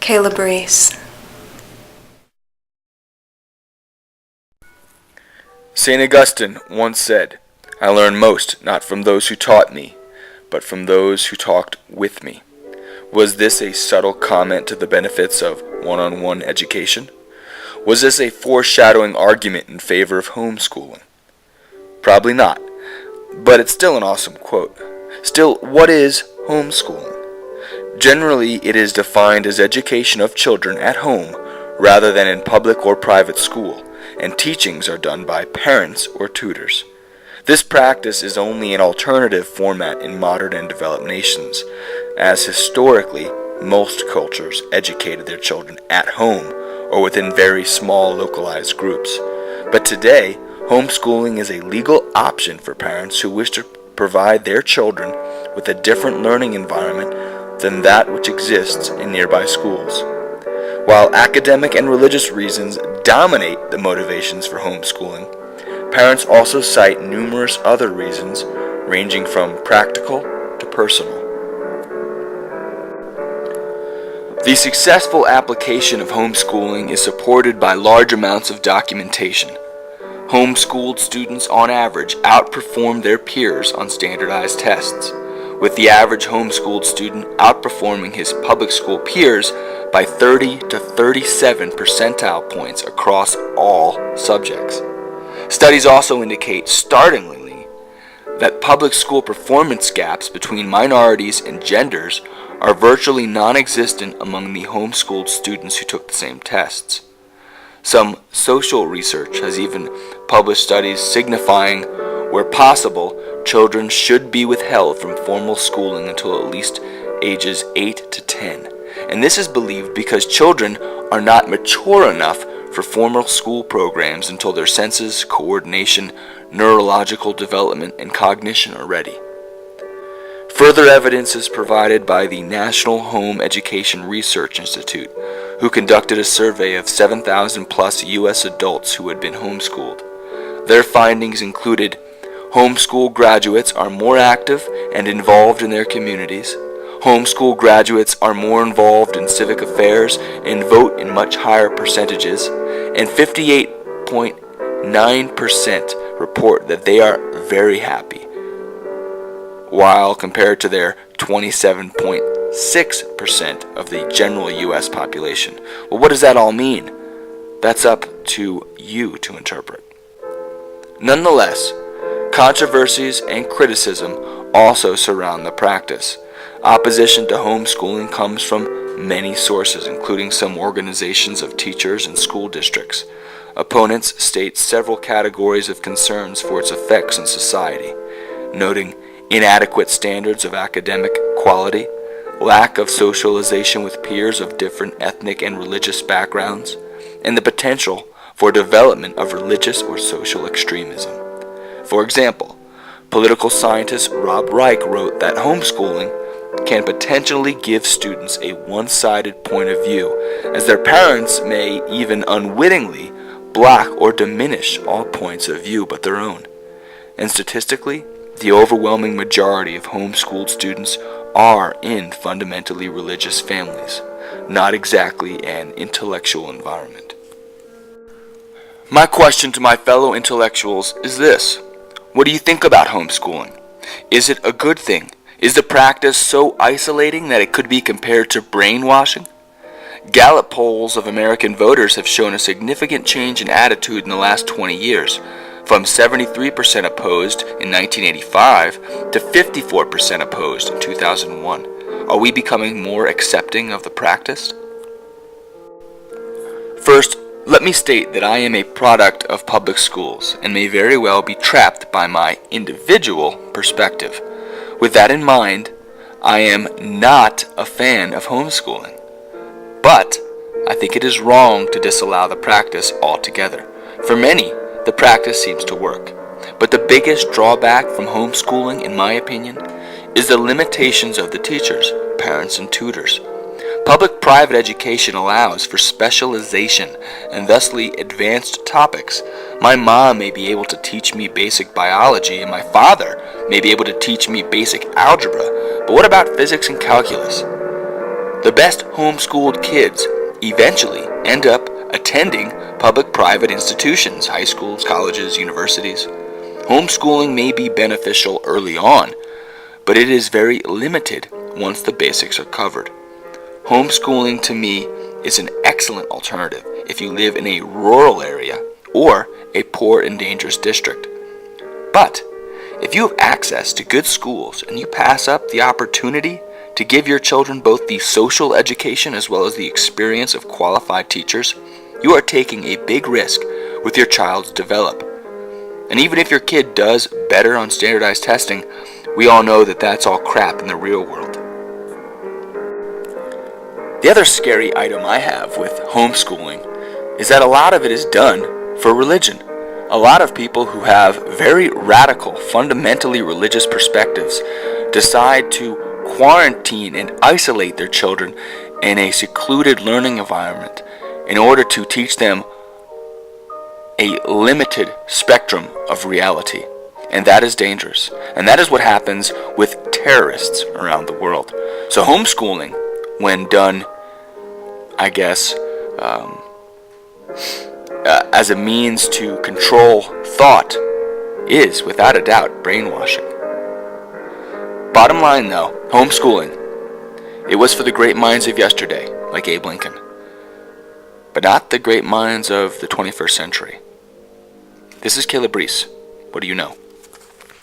kailabreece. St. Augustine once said, "I learn most not from those who taught me, but from those who talked with me." Was this a subtle comment to the benefits of one-on-one education? Was this a foreshadowing argument in favor of homeschooling? Probably not, but it's still an awesome quote. Still, what is homeschooling? Generally, it is defined as education of children at home rather than in public or private school, and teachings are done by parents or tutors. This practice is only an alternative format in modern and developed nations, as historically, most cultures educated their children at home or within very small localized groups. But today, homeschooling is a legal option for parents who wish to provide their children with a different learning environment than that which exists in nearby schools. While academic and religious reasons dominate the motivations for homeschooling, parents also cite numerous other reasons ranging from practical to personal. The successful application of homeschooling is supported by large amounts of documentation. Homeschooled students on average outperform their peers on standardized tests, with the average homeschooled student outperforming his public school peers by 30 to 37 percentile points across all subjects. Studies also indicate, startlingly, that public school performance gaps between minorities and genders are virtually non-existent among the homeschooled students who took the same tests. Some social research has even published studies signifying, where possible, children should be withheld from formal schooling until at least ages 8 to 10. And this is believed because children are not mature enough for formal school programs until their senses, coordination, neurological development, and cognition are ready. Further evidence is provided by the National Home Education Research Institute, who conducted a survey of 7,000 plus U.S. adults who had been homeschooled. Their findings included homeschool graduates are more active and involved in their communities. Homeschool graduates are more involved in civic affairs and vote in much higher percentages, and 58.9% report that they are very happy, while compared to their 27.6% of the general U.S. population. Well, what does that all mean? That's up to you to interpret. Nonetheless, controversies and criticism also surround the practice. Opposition to homeschooling comes from many sources, including some organizations of teachers and school districts. Opponents state several categories of concerns for its effects in society, noting inadequate standards of academic quality, lack of socialization with peers of different ethnic and religious backgrounds, and the potential for development of religious or social extremism. For example, political scientist Rob Reich wrote that homeschooling can potentially give students a one-sided point of view, as their parents may even unwittingly block or diminish all points of view but their own. And statistically, the overwhelming majority of homeschooled students are in fundamentally religious families, not exactly an intellectual environment. My question to my fellow intellectuals is this: what do you think about homeschooling? Is it a good thing? Is the practice so isolating that it could be compared to brainwashing? Gallup polls of American voters have shown a significant change in attitude in the last 20 years, from 73% opposed in 1985 to 54% opposed in 2001. Are we becoming more accepting of the practice? First, let me state that I am a product of public schools and may very well be trapped by my individual perspective. With that in mind, I am not a fan of homeschooling. But I think it is wrong to disallow the practice altogether. For many, the practice seems to work. But the biggest drawback from homeschooling, in my opinion, is the limitations of the teachers, parents, and tutors. Public-private education allows for specialization and thusly advanced topics. My mom may be able to teach me basic biology, and my father may be able to teach me basic algebra, but what about physics and calculus? The best homeschooled kids eventually end up attending public-private institutions, high schools, colleges, universities. Homeschooling may be beneficial early on, but it is very limited once the basics are covered. Homeschooling to me is an excellent alternative if you live in a rural area or a poor and dangerous district. But if you have access to good schools and you pass up the opportunity to give your children both the social education as well as the experience of qualified teachers, you are taking a big risk with your child's development. And even if your kid does better on standardized testing, we all know that that's all crap in the real world. The other scary item I have with homeschooling is that a lot of it is done for religion. A lot of people who have very radical, fundamentally religious perspectives decide to quarantine and isolate their children in a secluded learning environment in order to teach them a limited spectrum of reality. And that is dangerous. And that is what happens with terrorists around the world. So homeschooling, when done, I guess, as a means to control thought, is, without a doubt, brainwashing. Bottom line, though, homeschooling, it was for the great minds of yesterday, like Abe Lincoln, but not the great minds of the 21st century. This is kailabreece. What do you know?